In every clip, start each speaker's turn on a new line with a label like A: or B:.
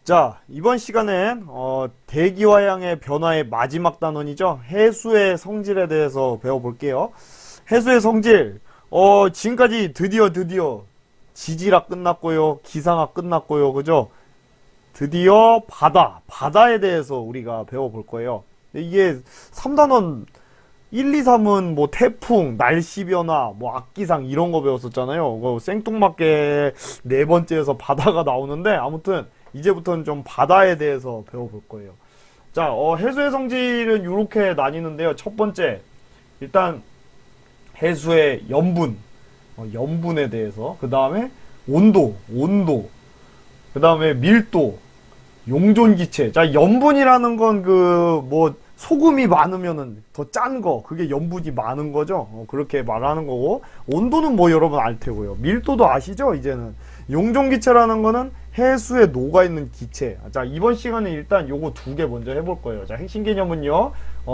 A: 자, 이번 시간엔 대기화양의 변화의 마지막 단원이죠. 해수의 성질에 대해서 배워볼게요. 해수의 성질, 지금까지 드디어 지질학 끝났고요. 기상학 끝났고요. 그죠? 드디어 바다에 대해서 우리가 배워볼 거예요. 이게 3단원 1, 2, 3은 뭐 태풍, 날씨 변화, 뭐 악기상 이런 거 배웠었잖아요. 생뚱맞게 네 번째에서 바다가 나오는데 아무튼 이제부터는 좀 바다에 대해서 배워볼 거예요. 자, 해수의 성질은 이렇게 나뉘는데요. 첫 번째, 일단 해수의 염분, 염분에 대해서. 그 다음에 온도, 그 다음에 밀도, 용존기체. 자, 염분이라는 건 소금이 많으면은 더 짠 거, 그게 염분이 많은 거죠. 그렇게 말하는 거고, 온도는 뭐 여러분 알 테고요. 밀도도 아시죠? 이제는. 용존기체라는 거는 해수에 녹아있는 기체. 자, 이번 시간에 일단 요거 두 개 먼저 해볼 거예요. 자, 핵심 개념은요,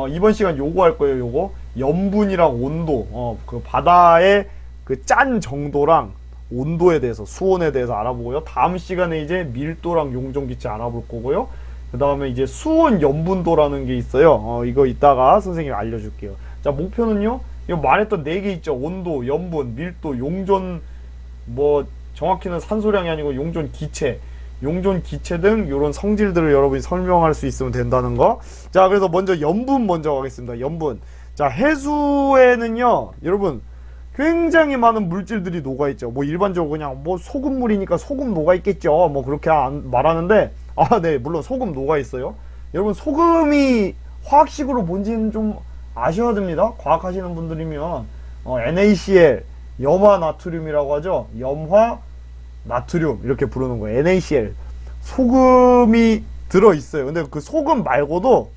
A: 이번 시간 요거 할 거예요. 요거. 염분이랑 온도, 그 바다의 그 짠 정도랑 온도에 대해서, 수온에 대해서 알아보고요. 다음 시간에 이제 밀도랑 용존기체 알아볼 거고요. 그 다음에 이제 수온 염분도라는 게 있어요. 이거 이따가 선생님이 알려줄게요. 자, 목표는요, 이거 말했던 네 개 있죠. 온도, 염분, 밀도, 용존, 정확히는 산소량이 아니고 용존 기체 등 이런 성질들을 여러분이 설명할 수 있으면 된다는 거. 자, 그래서 먼저 염분 먼저 가겠습니다. 염분. 자, 해수에는요, 여러분 굉장히 많은 물질들이 녹아있죠. 일반적으로 그냥 소금물이니까 소금 녹아있겠죠. 그렇게 말하는데, 네, 물론 소금 녹아있어요. 여러분, 소금이 화학식으로 뭔지는 좀 아셔야 됩니다. 과학 하시는 분들이면, NaCl, 염화 나트륨이라고 하죠. 염화 나트륨, 이렇게 부르는 거예요. NaCl. 소금이 들어있어요. 근데 그 소금 말고도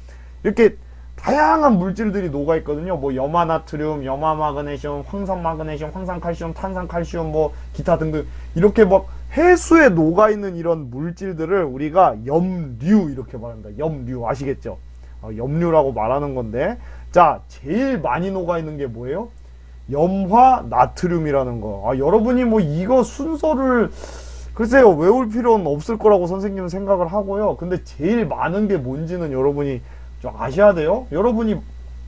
A: 이렇게 다양한 물질들이 녹아있거든요. 염화 나트륨, 염화 마그네슘, 황산 마그네슘, 황산 칼슘, 탄산 칼슘, 기타 등등. 이렇게 해수에 녹아있는 이런 물질들을 우리가 염류, 이렇게 말합니다. 염류. 아시겠죠? 염류라고 말하는 건데. 자, 제일 많이 녹아있는 게 뭐예요? 염화 나트륨이라는 거. 여러분이 이거 순서를 글쎄요, 외울 필요는 없을 거라고 선생님은 생각을 하고요. 근데 제일 많은 게 뭔지는 여러분이 좀 아셔야 돼요. 여러분이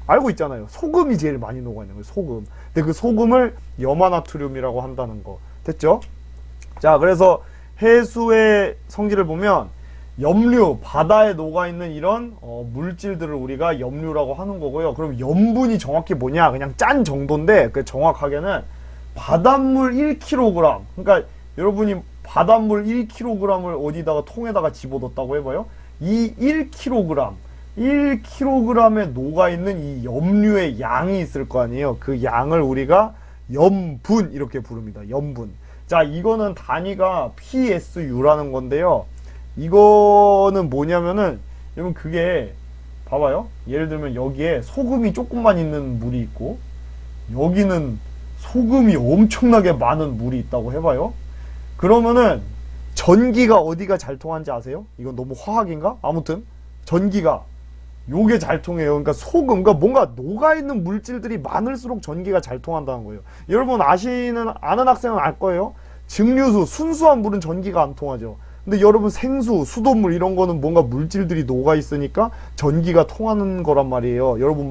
A: 알고 있잖아요. 소금이 제일 많이 녹아있는 거예요. 소금. 근데 그 소금을 염화 나트륨이라고 한다는 거. 됐죠? 자, 그래서 해수의 성질을 보면 염류, 바다에 녹아있는 이런 물질들을 우리가 염류라고 하는 거고요. 그럼 염분이 정확히 뭐냐? 그냥 짠 정도인데, 그 정확하게는 바닷물 1kg. 그러니까 여러분이 바닷물 1kg을 어디다가 통에다가 집어넣었다고 해봐요. 이 1kg에 녹아있는 이 염류의 양이 있을 거 아니에요. 그 양을 우리가 염분, 이렇게 부릅니다. 염분. 자, 이거는 단위가 PSU라는 건데요. 이거는 뭐냐면은, 여러분 그게, 봐봐요. 예를 들면 여기에 소금이 조금만 있는 물이 있고, 여기는 소금이 엄청나게 많은 물이 있다고 해봐요. 그러면은, 전기가 어디가 잘 통하는지 아세요? 이건 너무 화학인가? 아무튼, 전기가, 요게 잘 통해요. 그러니까 그러니까 뭔가 녹아있는 물질들이 많을수록 전기가 잘 통한다는 거예요. 여러분 아는 학생은 알 거예요. 증류수, 순수한 물은 전기가 안 통하죠. 근데 여러분 생수, 수돗물 이런 거는 뭔가 물질들이 녹아있으니까 전기가 통하는 거란 말이에요. 여러분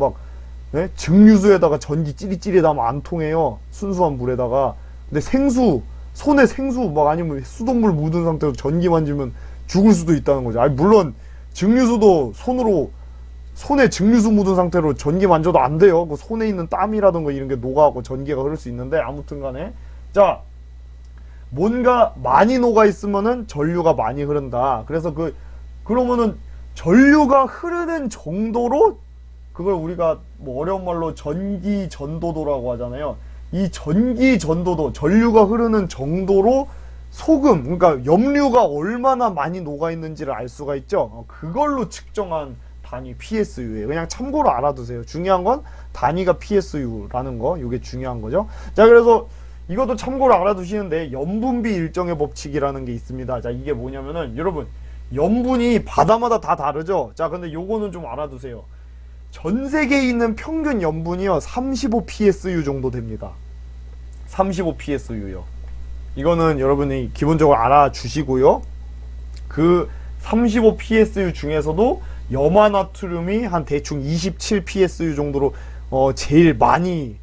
A: 네? 증류수에다가 전기 찌릿찌릿 하면 안 통해요. 순수한 물에다가. 근데 손에 생수 아니면 수돗물 묻은 상태로 전기 만지면 죽을 수도 있다는 거죠. 물론 증류수도 손에 증류수 묻은 상태로 전기 만져도 안 돼요. 그 손에 있는 땀이라든가 이런 게 녹아갖고 전기가 흐를 수 있는데, 아무튼 간에. 자, 뭔가 많이 녹아있으면은 전류가 많이 흐른다. 그래서 그러면은 전류가 흐르는 정도로, 그걸 우리가 어려운 말로 전기 전도도라고 하잖아요. 이 전기 전도도, 전류가 흐르는 정도로 소금, 그러니까 염류가 얼마나 많이 녹아있는지를 알 수가 있죠. 그걸로 측정한 단위 PSU예요. 그냥 참고로 알아두세요. 중요한 건 단위가 PSU라는 거, 이게 중요한 거죠. 자, 그래서 이것도 참고로 알아두시는데, 염분비 일정의 법칙이라는 게 있습니다. 자, 이게 뭐냐면은, 여러분 염분이 바다마다 다 다르죠. 자, 근데 요거는 좀 알아두세요. 전 세계에 있는 평균 염분이요 35 PSU 정도 됩니다. 35 PSU요. 이거는 여러분이 기본적으로 알아주시고요. 그 35 PSU 중에서도 염화나트륨이 한 대충 27 PSU 정도로 제일 많이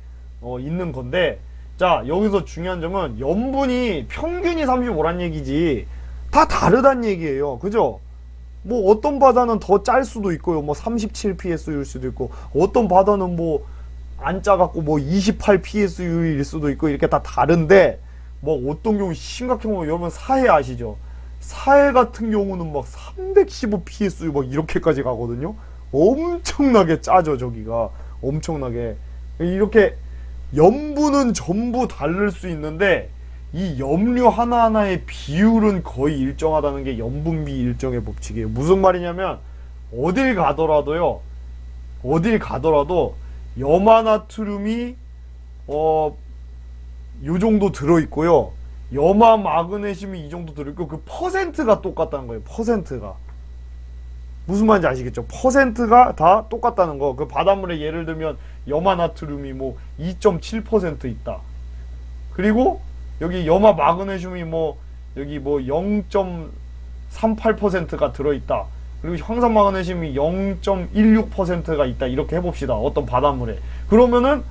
A: 있는 건데, 자, 여기서 중요한 점은 염분이 평균이 35란 얘기지 다 다르단 얘기예요. 그죠? 뭐 어떤 바다는 더 짤 수도 있고요. 뭐 37 PSU일 수도 있고, 어떤 바다는 뭐 안 짜갖고 뭐 28 PSU일 수도 있고, 이렇게 다 다른데, 뭐 어떤 경우 심각한 경우 여러분 사해 아시죠? 사해 같은 경우는 막 315 PSU 막 이렇게까지 가거든요. 엄청나게 짜죠, 저기가. 엄청나게. 이렇게 염분은 전부 다를 수 있는데, 이 염료 하나하나의 비율은 거의 일정하다는 게 염분비 일정의 법칙이에요. 무슨 말이냐면, 어딜 가더라도 염화나트륨이 요 정도 들어있고요, 염화 마그네슘이 이 정도 들어있고, 그 퍼센트가 똑같다는 거예요. 퍼센트가. 무슨 말인지 아시겠죠? 퍼센트가 다 똑같다는 거. 그 바닷물에 예를 들면 염화나트륨이 뭐 2.7% 있다. 그리고 여기 염화 마그네슘이 뭐 여기 뭐 0.38%가 들어있다. 그리고 황산 마그네슘이 0.16%가 있다. 이렇게 해봅시다. 어떤 바닷물에. 그러면은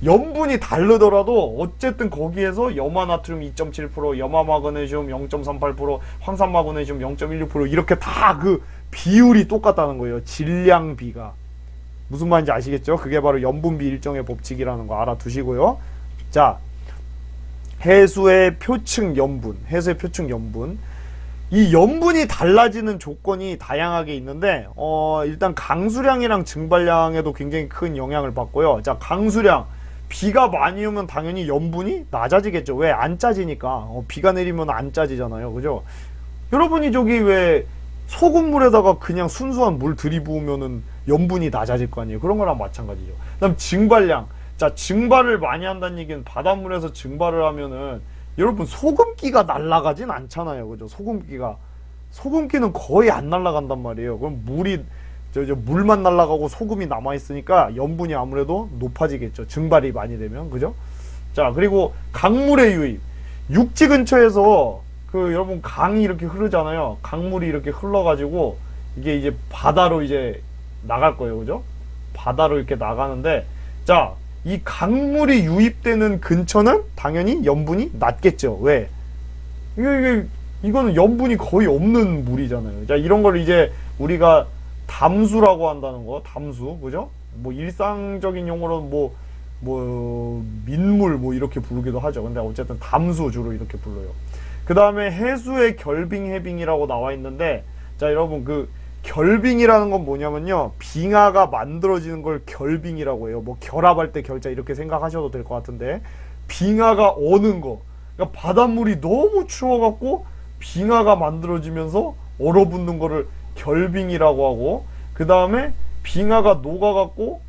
A: 염분이 다르더라도 어쨌든 거기에서 염화나트륨 2.7%, 염화 마그네슘 0.38%, 황산 마그네슘 0.16% 이렇게 다 그 비율이 똑같다는 거예요. 질량비가. 무슨 말인지 아시겠죠? 그게 바로 염분비 일정의 법칙이라는 거 알아두시고요. 자, 해수의 표층 염분. 이 염분이 달라지는 조건이 다양하게 있는데, 일단 강수량이랑 증발량에도 굉장히 큰 영향을 받고요. 자, 강수량. 비가 많이 오면 당연히 염분이 낮아지겠죠. 왜? 안 짜지니까. 비가 내리면 안 짜지잖아요. 그죠? 여러분이 저기 왜 소금물에다가 그냥 순수한 물 들이부으면은 염분이 낮아질 거 아니에요. 그런 거랑 마찬가지죠. 그다음 증발량. 자, 증발을 많이 한다는 얘기는 바닷물에서 증발을 하면은 여러분 소금기가 날아가진 않잖아요. 그죠? 소금기는 거의 안 날아간단 말이에요. 그럼 물만 날아가고 소금이 남아있으니까 염분이 아무래도 높아지겠죠. 증발이 많이 되면. 그죠? 자, 그리고 강물의 유입. 육지 근처에서 여러분 강이 이렇게 흐르잖아요. 강물이 이렇게 흘러가지고 이게 이제 바다로 이제 나갈 거예요. 그죠? 바다로 이렇게 나가는데, 자, 이 강물이 유입되는 근처는 당연히 염분이 낮겠죠. 왜? 이거는 염분이 거의 없는 물이잖아요. 자, 이런 걸 이제 우리가 담수라고 한다는 거. 담수. 그죠? 뭐 일상적인 용어로는 민물 이렇게 부르기도 하죠. 근데 어쨌든 담수 주로 이렇게 불러요. 그 다음에 해수의 결빙 해빙이라고 나와 있는데, 자, 여러분 결빙이라는 건 뭐냐면요, 빙하가 만들어지는 걸 결빙이라고 해요. 뭐 결합할 때 결자 이렇게 생각하셔도 될 것 같은데, 빙하가 어는 거. 그러니까 바닷물이 너무 추워갖고 빙하가 만들어지면서 얼어붙는 거를 결빙이라고 하고, 그 다음에 빙하가 녹아가지고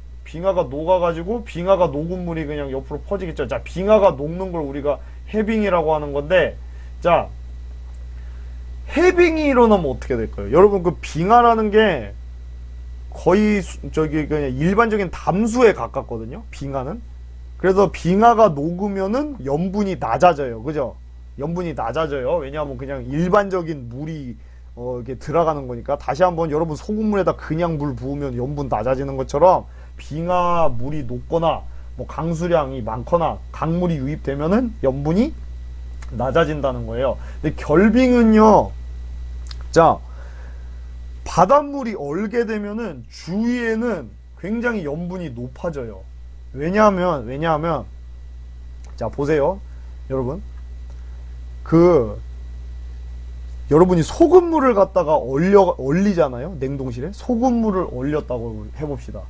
A: 빙하가 녹은 물이 그냥 옆으로 퍼지겠죠. 자, 빙하가 녹는 걸 우리가 해빙이라고 하는 건데, 자, 해빙이 일어나면 어떻게 될까요? 여러분, 그 빙하라는 게 거의 그냥 일반적인 담수에 가깝거든요. 빙하는. 그래서 빙하가 녹으면은 염분이 낮아져요. 그죠? 염분이 낮아져요. 왜냐하면 그냥 일반적인 물이 이렇게 들어가는 거니까. 다시 한번 여러분, 소금물에다 그냥 물 부으면 염분 낮아지는 것처럼 빙하 물이 녹거나 뭐 강수량이 많거나 강물이 유입되면은 염분이 낮아진다는 거예요. 근데 결빙은요, 자, 바닷물이 얼게 되면은 주위에는 굉장히 염분이 높아져요. 왜냐하면 자, 보세요. 여러분, 여러분이 소금물을 갖다가 얼리잖아요. 냉동실에 소금물을 얼렸다고 해봅시다.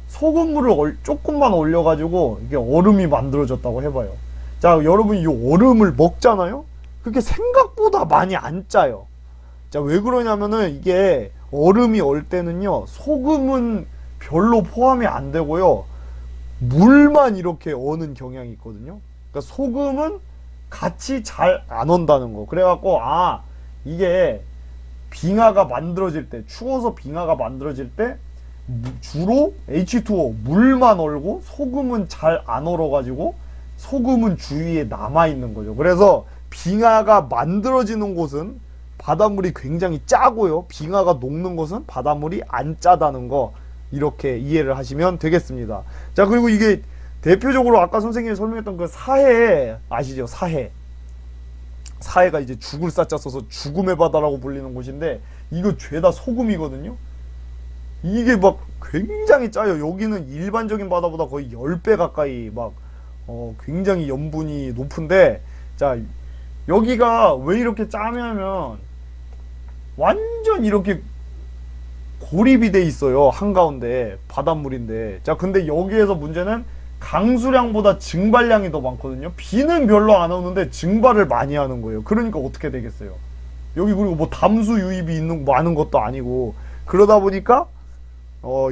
A: 소금물을 조금만 얼려가지고 이게 얼음이 만들어졌다고 해봐요. 자, 여러분이 이 얼음을 먹잖아요. 그게 생각보다 많이 안 짜요. 자, 왜 그러냐면은 이게 얼음이 얼 때는요, 소금은 별로 포함이 안 되고요, 물만 이렇게 어는 경향이 있거든요. 그러니까 소금은 같이 잘 안 온다는 거. 그래갖고 이게 빙하가 만들어질 때, 추워서 빙하가 만들어질 때 주로 H2O 물만 얼고 소금은 잘 안 얼어가지고 소금은 주위에 남아있는 거죠. 그래서 빙하가 만들어지는 곳은 바닷물이 굉장히 짜고요. 빙하가 녹는 것은 바닷물이 안 짜다는 거, 이렇게 이해를 하시면 되겠습니다. 자, 그리고 이게 대표적으로 아까 선생님이 설명했던 그 사해 아시죠? 사해가 이제 죽을 사자 써서 죽음의 바다라고 불리는 곳인데, 이거 죄다 소금이거든요. 이게 막 굉장히 짜요. 여기는 일반적인 바다보다 거의 10배 가까이 막 굉장히 염분이 높은데, 자, 여기가 왜 이렇게 짜냐면 완전 이렇게 고립이 돼 있어요. 한가운데 바닷물인데. 자, 근데 여기에서 문제는 강수량보다 증발량이 더 많거든요. 비는 별로 안 오는데 증발을 많이 하는 거예요. 그러니까 어떻게 되겠어요? 여기 그리고 뭐 담수 유입이 많은 것도 아니고, 그러다 보니까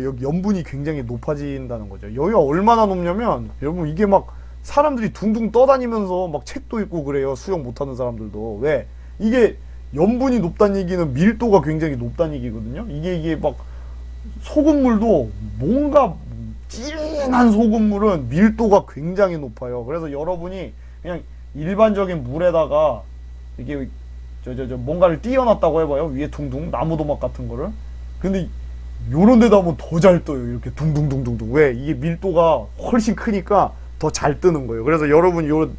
A: 여기 염분이 굉장히 높아진다는 거죠. 여기가 얼마나 높냐면, 여러분, 이게 막 사람들이 둥둥 떠다니면서 막 책도 읽고 그래요. 수영 못하는 사람들도. 왜? 이게 염분이 높다는 얘기는 밀도가 굉장히 높다는 얘기거든요. 이게 막 소금물도, 뭔가 진한 소금물은 밀도가 굉장히 높아요. 그래서 여러분이 그냥 일반적인 물에다가 이게 뭔가를 띄워놨다고 해봐요. 위에 둥둥 나무도막 같은 거를. 근데 요런 데다 하면 더 잘 떠요. 이렇게 둥둥둥둥둥. 왜? 이게 밀도가 훨씬 크니까 더 잘 뜨는 거예요. 그래서 여러분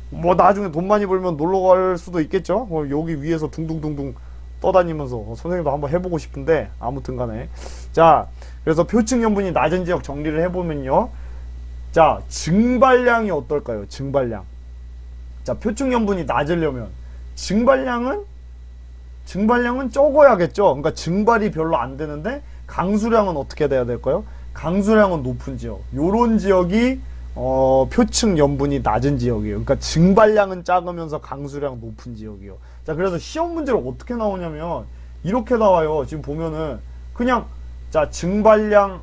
A: 뭐 나중에 돈 많이 벌면 놀러 갈 수도 있겠죠. 여기 위에서 둥둥둥둥 떠다니면서 선생님도 한번 해보고 싶은데, 아무튼 간에. 자, 그래서 표층 염분이 낮은 지역 정리를 해보면요. 자, 증발량이 어떨까요? 증발량. 자, 표층 염분이 낮으려면 증발량은 적어야겠죠. 그러니까 증발이 별로 안 되는데 강수량은 어떻게 돼야 될까요? 강수량은 높은 지역. 요런 지역이 표층 염분이 낮은 지역이에요. 그러니까 증발량은 작으면서 강수량 높은 지역이에요. 자, 그래서 시험 문제로 어떻게 나오냐면 이렇게 나와요. 지금 보면은 그냥, 자, 증발량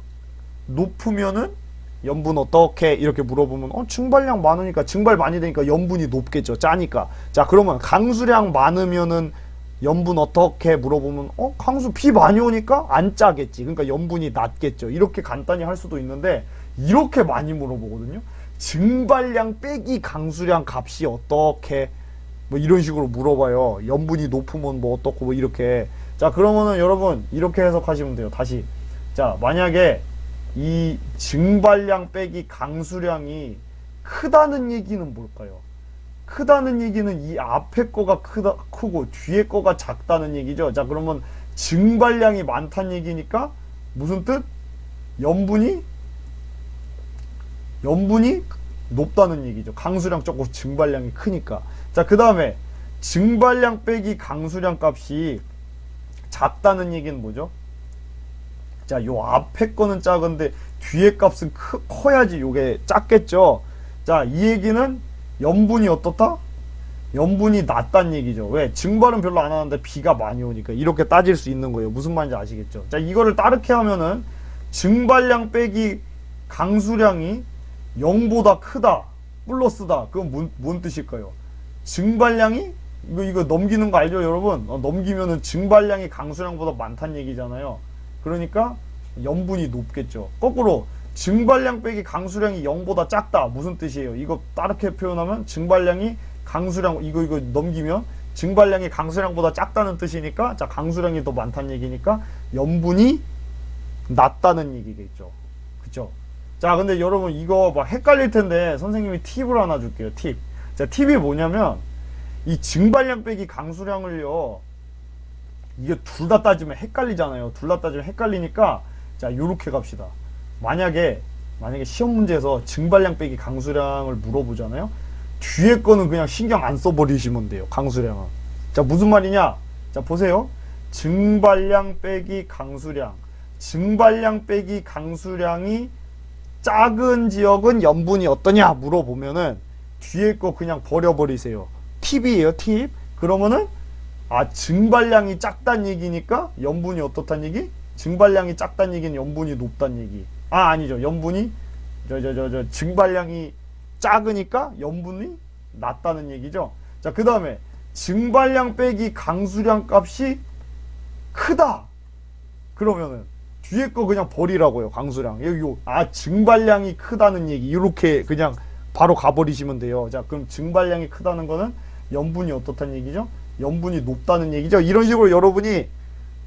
A: 높으면은 염분 어떻게, 이렇게 물어보면 증발량 많으니까, 증발 많이 되니까 염분이 높겠죠. 짜니까. 자, 그러면 강수량 많으면은 염분 어떻게 물어보면 강수 비 많이 오니까 안 짜겠지. 그러니까 염분이 낮겠죠. 이렇게 간단히 할 수도 있는데, 이렇게 많이 물어보거든요. 증발량 빼기 강수량 값이 어떻게, 뭐 이런 식으로 물어봐요. 염분이 높으면 뭐 어떻고, 뭐 이렇게. 자, 그러면은 여러분 이렇게 해석하시면 돼요. 다시. 자, 만약에 이 증발량 빼기 강수량이 크다는 얘기는 뭘까요? 크다는 얘기는 이 앞에 거가 크고 뒤에 거가 작다는 얘기죠. 자, 그러면 증발량이 많다는 얘기니까 무슨 뜻? 염분이 높다는 얘기죠. 강수량 적고 증발량이 크니까. 자, 그 다음에 증발량 빼기 강수량 값이 작다는 얘기는 뭐죠? 자, 요 앞에 거는 작은데 뒤에 값은 커야지 요게 작겠죠. 자, 이 얘기는 염분이 어떻다? 염분이 낮다는 얘기죠. 왜? 증발은 별로 안 하는데 비가 많이 오니까. 이렇게 따질 수 있는 거예요. 무슨 말인지 아시겠죠? 자, 이거를 따르게 하면은 증발량 빼기 강수량이 0보다 크다, 플러스다. 그건 뭔 뜻일까요? 증발량이 이거 넘기는 거 알죠, 여러분? 넘기면은 증발량이 강수량보다 많다는 얘기잖아요. 그러니까 염분이 높겠죠. 거꾸로 증발량 빼기 강수량이 0보다 작다. 무슨 뜻이에요? 이거 다르게 표현하면 증발량이 강수량, 이거 넘기면 증발량이 강수량보다 작다는 뜻이니까, 자, 강수량이 더 많다는 얘기니까 염분이 낮다는 얘기겠죠. 그쵸? 자, 근데 여러분 이거 막 헷갈릴 텐데 선생님이 팁을 하나 줄게요. 팁. 자, 팁이 뭐냐면 이 증발량 빼기 강수량을요, 이게 둘 다 따지면 헷갈리잖아요. 둘 다 따지면 헷갈리니까, 자, 요렇게 갑시다. 만약에 시험 문제에서 증발량 빼기 강수량을 물어보잖아요. 뒤에 거는 그냥 신경 안 써버리시면 돼요. 강수량은. 자, 무슨 말이냐? 자, 보세요. 증발량 빼기 강수량. 증발량 빼기 강수량이 작은 지역은 염분이 어떠냐 물어보면은 뒤에 거 그냥 버려버리세요. 팁이에요, 팁. 그러면은 증발량이 작다는 얘기니까 염분이 어떻다는 얘기? 증발량이 작다는 얘기는 염분이 높다는 얘기. 아니죠. 염분이 증발량이 작으니까 염분이 낮다는 얘기죠. 자, 그 다음에 증발량 빼기 강수량 값이 크다. 그러면은 뒤에 거 그냥 버리라고요. 강수량. 여기 증발량이 크다는 얘기. 이렇게 그냥 바로 가버리시면 돼요. 자, 그럼 증발량이 크다는 거는 염분이 어떻다는 얘기죠? 염분이 높다는 얘기죠. 이런 식으로 여러분이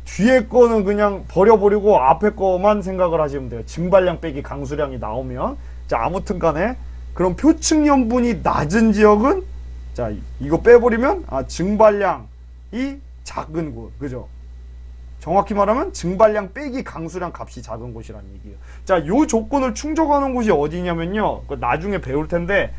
A: 뒤에 거는 그냥 버려버리고 앞에 거만 생각을 하시면 돼요. 증발량 빼기 강수량이 나오면. 자, 아무튼 간에 그럼 표층 염분이 낮은 지역은, 자, 이거 빼버리면 증발량이 작은 곳, 그죠? 정확히 말하면 증발량 빼기 강수량 값이 작은 곳이라는 얘기예요. 자, 요 조건을 충족하는 곳이 어디냐면요, 나중에 배울 텐데,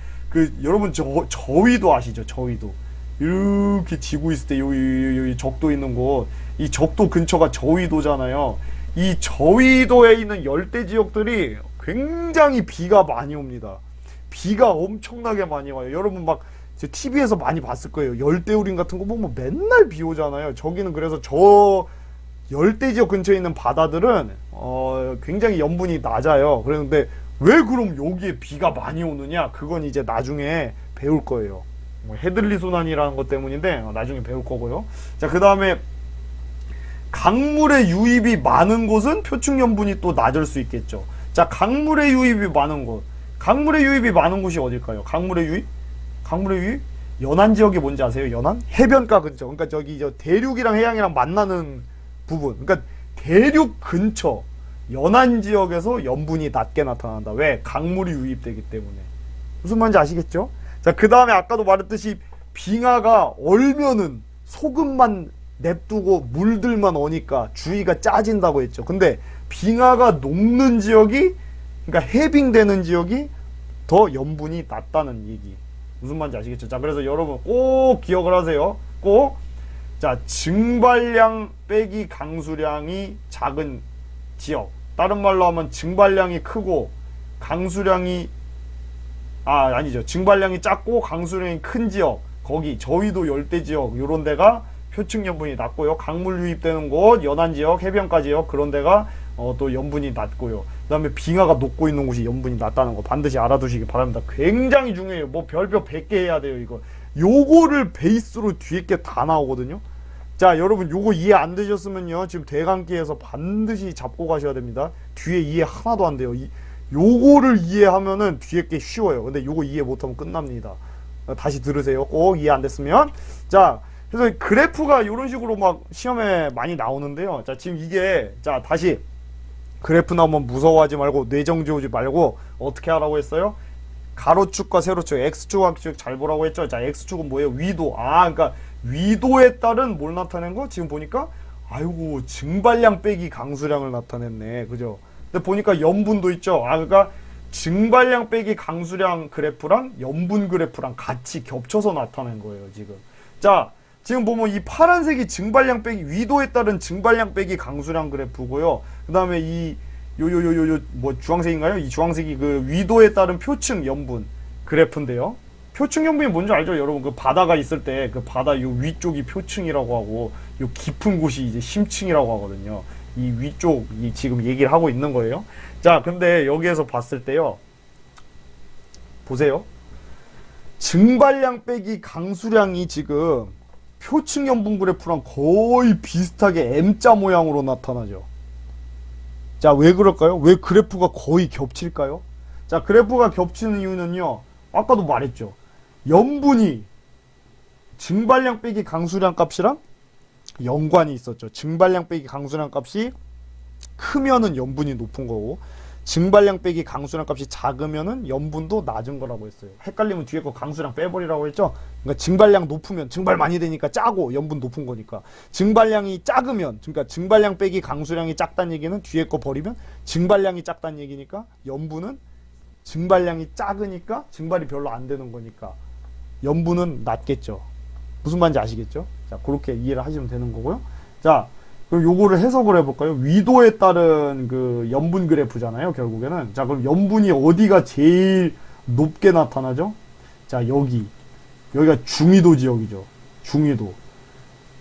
A: 여러분 저위도 아시죠? 저위도. 이렇게 지구 있을 때 여기 적도 있는 곳, 이 적도 근처가 저위도잖아요. 이 저위도에 있는 열대 지역들이 굉장히 비가 많이 옵니다. 비가 엄청나게 많이 와요. 여러분 막 TV에서 많이 봤을 거예요. 열대우림 같은 거 보면 맨날 비 오잖아요. 저기는 그래서 저 열대 지역 근처에 있는 바다들은 굉장히 염분이 낮아요. 그런데 왜 그럼 여기에 비가 많이 오느냐? 그건 이제 나중에 배울 거예요. 뭐 헤들리 순환이라는 것 때문인데 나중에 배울 거고요. 자, 그 다음에 강물의 유입이 많은 곳은 표층 염분이 또 낮을 수 있겠죠. 자, 강물의 유입이 많은 곳. 강물의 유입이 많은 곳이 어딜까요? 강물의 유입? 강물의 유입? 연안 지역이 뭔지 아세요? 연안? 해변가 근처. 그러니까 저기 대륙이랑 해양이랑 만나는 부분. 그러니까 대륙 근처 연안 지역에서 염분이 낮게 나타난다. 왜? 강물이 유입되기 때문에. 무슨 말인지 아시겠죠? 자, 그 다음에 아까도 말했듯이 빙하가 얼면은 소금만 냅두고 물들만 오니까 주위가 짜진다고 했죠. 근데 빙하가 녹는 지역이, 그러니까 해빙되는 지역이 더 염분이 낮다는 얘기. 무슨 말인지 아시겠죠? 자, 그래서 여러분 꼭 기억을 하세요. 꼭. 자, 증발량 빼기 강수량이 작은 지역. 다른 말로 하면 증발량이 크고 강수량이 아니죠. 증발량이 작고 강수량이 큰 지역. 거기 저위도 열대 지역 요런 데가 표층 염분이 낮고요. 강물 유입되는 곳, 연안 지역, 해변가 지역 그런 데가 또 염분이 낮고요. 그 다음에 빙하가 녹고 있는 곳이 염분이 낮다는 거 반드시 알아두시기 바랍니다. 굉장히 중요해요. 뭐 별별 100개 해야 돼요, 이거. 요거를 베이스로 뒤에 게 다 나오거든요. 자, 여러분 요거 이해 안 되셨으면요, 지금 대강기에서 반드시 잡고 가셔야 됩니다. 뒤에 이해 하나도 안 돼요. 요거를 이해하면은 뒤에 게 쉬워요. 근데 요거 이해 못하면 끝납니다. 다시 들으세요. 꼭 이해 안 됐으면. 자, 그래서 그래프가 이런 식으로 막 시험에 많이 나오는데요. 자, 지금 이게, 자, 다시 그래프 나오면 무서워하지 말고 뇌정지 오지 말고 어떻게 하라고 했어요? 가로축과 세로축, X축, Y축 잘 보라고 했죠. 자, X축은 뭐예요? 위도. 그러니까 위도에 따른 뭘 나타낸 거? 지금 보니까 아이고, 증발량 빼기 강수량을 나타냈네. 그죠? 근데 보니까 염분도 있죠. 그러니까 증발량 빼기 강수량 그래프랑 염분 그래프랑 같이 겹쳐서 나타낸 거예요, 지금. 자, 지금 보면 이 파란색이 증발량 빼기, 위도에 따른 증발량 빼기 강수량 그래프고요. 그 다음에 뭐 주황색인가요? 이 주황색이 그 위도에 따른 표층 염분 그래프인데요. 표층 염분이 뭔지 알죠? 여러분, 그 바다가 있을 때 그 바다 요 위쪽이 표층이라고 하고 요 깊은 곳이 이제 심층이라고 하거든요. 이 위쪽이 지금 얘기를 하고 있는 거예요. 자, 근데 여기에서 봤을 때요, 보세요. 증발량 빼기 강수량이 지금 표층 염분 그래프랑 거의 비슷하게 M자 모양으로 나타나죠. 자, 왜 그럴까요? 왜 그래프가 거의 겹칠까요? 자, 그래프가 겹치는 이유는요, 아까도 말했죠. 염분이 증발량 빼기 강수량 값이랑 연관이 있었죠. 증발량 빼기 강수량 값이 크면은 염분이 높은 거고, 증발량 빼기 강수량 값이 작으면은 염분도 낮은 거라고 했어요. 헷갈리면 뒤에 거 강수량 빼버리라고 했죠. 그러니까 증발량 높으면 증발 많이 되니까 짜고 염분 높은 거니까, 증발량이 작으면, 그러니까 증발량 빼기 강수량이 작다는 얘기는 뒤에 거 버리면 증발량이 작다는 얘기니까, 염분은 증발량이 작으니까 증발이 별로 안 되는 거니까 염분은 낮겠죠. 무슨 말인지 아시겠죠? 자, 그렇게 이해를 하시면 되는 거고요. 자, 그럼 요거를 해석을 해볼까요? 위도에 따른 그 염분 그래프잖아요, 결국에는. 자, 그럼 염분이 어디가 제일 높게 나타나죠? 자, 여기가 중위도 지역이죠.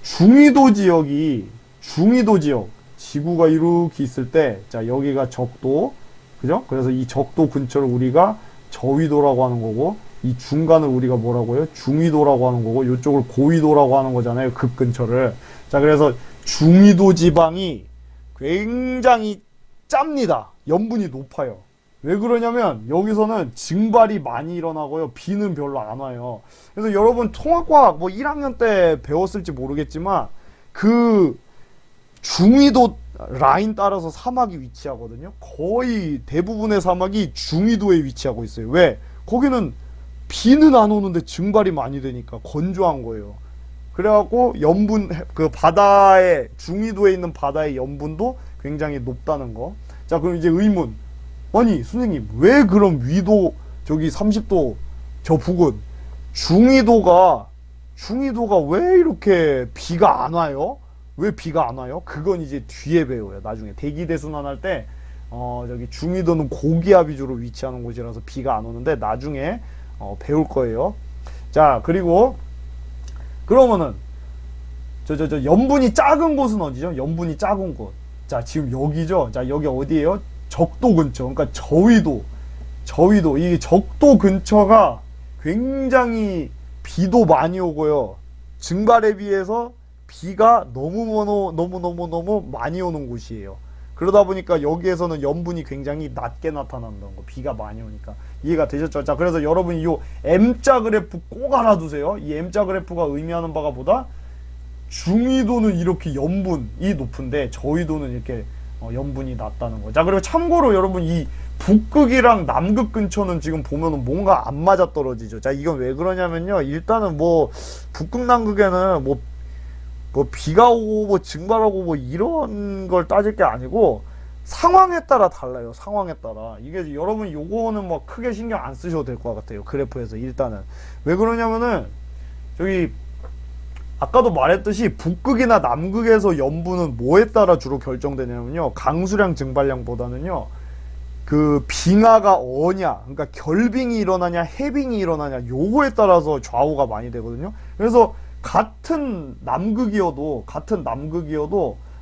A: 중위도 지역. 지구가 이렇게 있을 때, 자, 여기가 적도, 그죠? 그래서 이 적도 근처를 우리가 저위도라고 하는 거고, 이 중간을 우리가 뭐라고 해요? 중위도라고 하는 거고, 이쪽을 고위도라고 하는 거잖아요, 극 근처를. 자, 그래서 중위도 지방이 굉장히 짭니다. 염분이 높아요. 왜 그러냐면 여기서는 증발이 많이 일어나고요. 비는 별로 안 와요. 그래서 여러분 통합과학 뭐 1학년 때 배웠을지 모르겠지만 그 중위도 라인 따라서 사막이 위치하거든요. 거의 대부분의 사막이 중위도에 위치하고 있어요. 왜? 거기는 비는 안 오는데 증발이 많이 되니까 건조한 거예요. 그래갖고 염분, 그 바다의 중위도에 있는 바다의 염분도 굉장히 높다는 거. 자, 그럼 이제 의문. 아니 선생님 왜 그럼 위도 저기 30도 저 부근 중위도가 왜 이렇게 비가 안 와요? 왜 비가 안 와요? 그건 이제 뒤에 배워요. 나중에 대기대순환할 때 저기 중위도는 고기압 위주로 위치하는 곳이라서 비가 안 오는데 나중에 배울 거예요. 자, 그리고 그러면은 저 염분이 작은 곳은 어디죠? 염분이 작은 곳. 자, 지금 여기죠. 자, 여기 어디예요? 적도 근처. 그러니까 저위도. 이 적도 근처가 굉장히 비도 많이 오고요. 증발에 비해서 비가 너무 많이 오는 곳이에요. 그러다 보니까 여기에서는 염분이 굉장히 낮게 나타난다는 거. 비가 많이 오니까. 이해가 되셨죠? 자, 그래서 여러분 이 M자 그래프 꼭 알아두세요. 이 M자 그래프가 의미하는 바가 보다 중위도는 이렇게 염분이 높은데 저위도는 이렇게 염분이 낮다는 거. 자, 그리고 참고로 여러분 이 북극이랑 남극 근처는 지금 보면은 뭔가 안 맞아 떨어지죠. 자, 이건 왜 그러냐면요. 일단은 뭐 북극 남극에는 뭐 비가 오고 뭐 증발하고 뭐 이런 걸 따질 게 아니고 상황에 따라 달라요. 상황에 따라. 이게 여러분 요거는 뭐 크게 신경 안 쓰셔도 될 것 같아요. 그래프에서 일단은. 왜 그러냐면은 저기 아까도 말했듯이 북극이나 남극에서 염분은 뭐에 따라 주로 결정되냐면요. 강수량 증발량보다는요. 그 빙하가 어냐, 그러니까 결빙이 일어나냐, 해빙이 일어나냐, 요거에 따라서 좌우가 많이 되거든요. 그래서 같은 남극이어도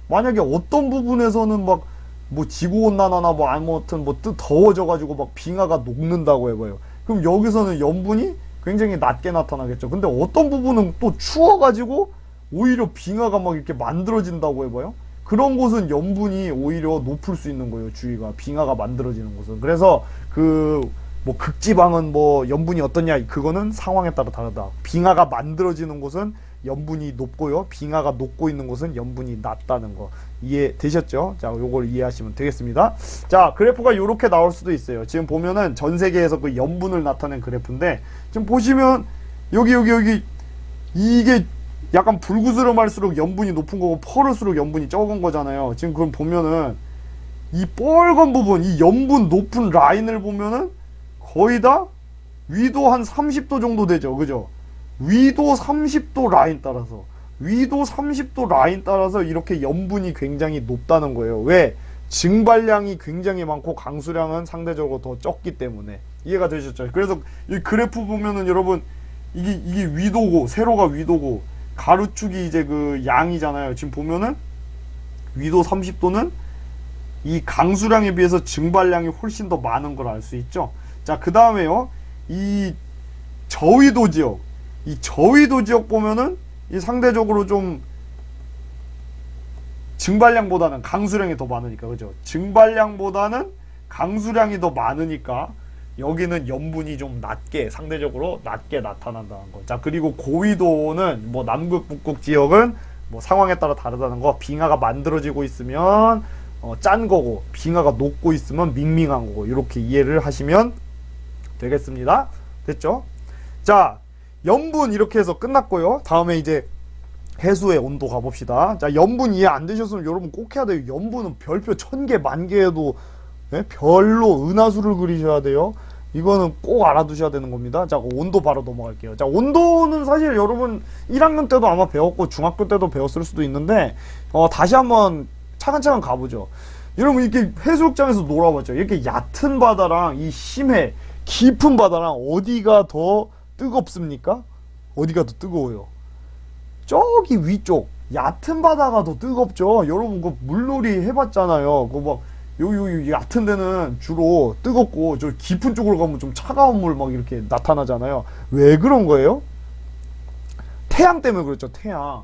A: 만약에 어떤 부분에서는 막 뭐 지구온난화나 뭐 아무튼 뭐 더워져가지고 막 빙하가 녹는다고 해봐요. 그럼 여기서는 염분이 굉장히 낮게 나타나겠죠. 근데 어떤 부분은 또 추워가지고 오히려 빙하가 막 이렇게 만들어진다고 해봐요. 그런 곳은 염분이 오히려 높을 수 있는 거예요. 주위가 빙하가 만들어지는 곳은. 그래서 그 뭐 극지방은 뭐 염분이 어떠냐, 그거는 상황에 따라 다르다. 빙하가 만들어지는 곳은 염분이 높고요. 빙하가 녹고 있는 곳은 염분이 낮다는 거 이해되셨죠? 자, 요걸 이해하시면 되겠습니다. 자, 그래프가 요렇게 나올 수도 있어요. 지금 보면은 전 세계에서 그 염분을 나타낸 그래프인데 지금 보시면 여기 이게 약간 불구스름할수록 염분이 높은 거고 펄을수록 염분이 적은 거잖아요. 지금 그럼 보면은 이 빨간 부분, 이 염분 높은 라인을 보면은 거의 다 위도 한 30도 정도 되죠. 그죠? 위도 30도 라인 따라서 이렇게 염분이 굉장히 높다는 거예요. 왜? 증발량이 굉장히 많고 강수량은 상대적으로 더 적기 때문에. 이해가 되셨죠? 그래서 이 그래프 보면은 여러분 이게 위도고, 세로가 위도고, 가로축이 이제 그 양이잖아요. 지금 보면은 위도 30도는 이 강수량에 비해서 증발량이 훨씬 더 많은 걸 알 수 있죠. 자, 그 다음에요. 이 저위도 지역 보면은 이 상대적으로 좀 증발량보다는 강수량이 더 많으니까, 그죠? 증발량보다는 강수량이 더 많으니까 여기는 염분이 좀 상대적으로 낮게 나타난다는 거. 자, 그리고 고위도는 뭐 남극, 북극 지역은 뭐 상황에 따라 다르다는 거. 빙하가 만들어지고 있으면 짠 거고, 빙하가 녹고 있으면 밍밍한 거고, 이렇게 이해를 하시면 되겠습니다. 됐죠? 자, 염분 이렇게 해서 끝났고요. 다음에 이제 해수의 온도 가봅시다. 자, 염분 이해 안 되셨으면 여러분 꼭 해야 돼요. 염분은 별표 1000개, 10,000개 해도 별로 은하수를 그리셔야 돼요. 이거는 꼭 알아두셔야 되는 겁니다. 자, 온도 바로 넘어갈게요. 자, 온도는 사실 여러분 1학년 때도 아마 배웠고 중학교 때도 배웠을 수도 있는데 다시 한번 차근차근 가보죠. 여러분 이렇게 해수욕장에서 놀아봤죠. 이렇게 얕은 바다랑 이 심해 깊은 바다랑 어디가 더 뜨겁습니까? 어디가 더 뜨거워요? 저기 위쪽 얕은 바다가 더 뜨겁죠. 여러분 그 물놀이 해봤잖아요. 그 막 여기 얕은 데는 주로 뜨겁고 저 깊은 쪽으로 가면 좀 차가운 물 막 이렇게 나타나잖아요. 왜 그런 거예요? 태양 때문에 그렇죠. 태양.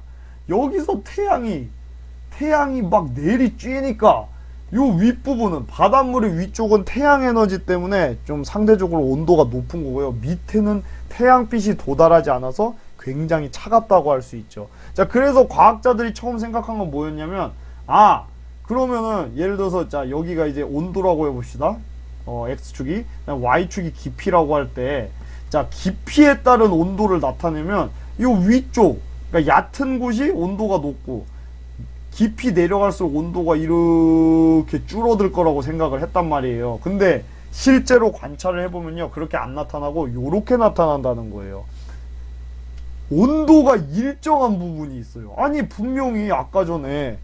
A: 여기서 태양이 막 내리 쬐니까 요 윗부분은 바닷물의 위쪽은 태양 에너지 때문에 좀 상대적으로 온도가 높은 거고요. 밑에는 태양빛이 도달하지 않아서 굉장히 차갑다고 할 수 있죠. 자, 그래서 과학자들이 처음 생각한 건 뭐였냐면, 그러면은 예를 들어서 자, 여기가 이제 온도라고 해봅시다. X축이, Y축이 깊이라고 할 때, 자, 깊이에 따른 온도를 나타내면 요 위쪽, 그러니까 얕은 곳이 온도가 높고 깊이 내려갈수록 온도가 이렇게 줄어들 거라고 생각을 했단 말이에요. 근데 실제로 관찰을 해보면요, 그렇게 안 나타나고 요렇게 나타난다는 거예요. 온도가 일정한 부분이 있어요. 아니, 분명히 아까 전에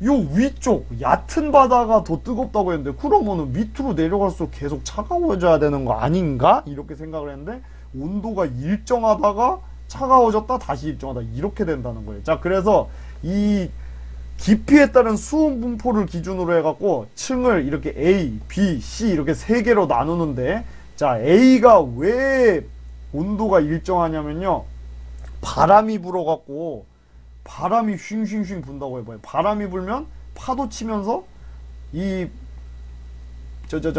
A: 요 위쪽 얕은 바다가 더 뜨겁다고 했는데, 그러면은 밑으로 내려갈수록 계속 차가워져야 되는 거 아닌가? 이렇게 생각을 했는데, 온도가 일정하다가 차가워졌다 다시 일정하다 이렇게 된다는 거예요. 자, 그래서 이 깊이에 따른 수온 분포를 기준으로 해갖고 층을 이렇게 A, B, C 이렇게 세 개로 나누는데, 자, A가 왜 온도가 일정하냐면요, 바람이 불어갖고 바람이 쉥쉥쉥 분다고 해봐요. 바람이 불면 파도 치면서 이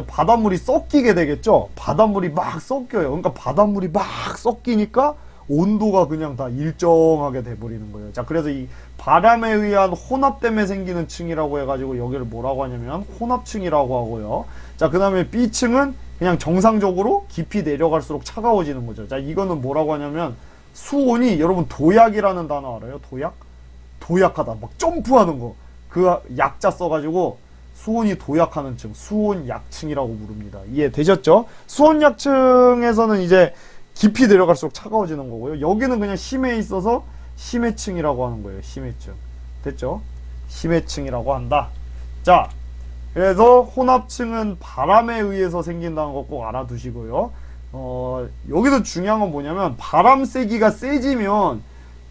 A: 바닷물이 섞이게 되겠죠. 바닷물이 막 섞여요. 그러니까 바닷물이 막 섞이니까 온도가 그냥 다 일정하게 돼버리는 거예요. 자, 그래서 이 바람에 의한 혼합 때문에 생기는 층이라고 해가지고 여기를 뭐라고 하냐면 혼합층이라고 하고요. 자, 그 다음에 B층은 그냥 정상적으로 깊이 내려갈수록 차가워지는 거죠. 자, 이거는 뭐라고 하냐면 수온이, 여러분 도약이라는 단어 알아요? 도약? 도약하다, 막 점프하는 거, 그 약자 써가지고 수온이 도약하는 층, 수온약층이라고 부릅니다. 이해되셨죠? 수온약층에서는 이제 깊이 내려갈수록 차가워지는 거고요. 여기는 그냥 심해에 있어서 심해층이라고 하는 거예요. 심해층. 됐죠? 심해층이라고 한다. 자, 그래서 혼합층은 바람에 의해서 생긴다는 거 꼭 알아두시고요. 여기서 중요한 건 뭐냐면, 바람 세기가 세지면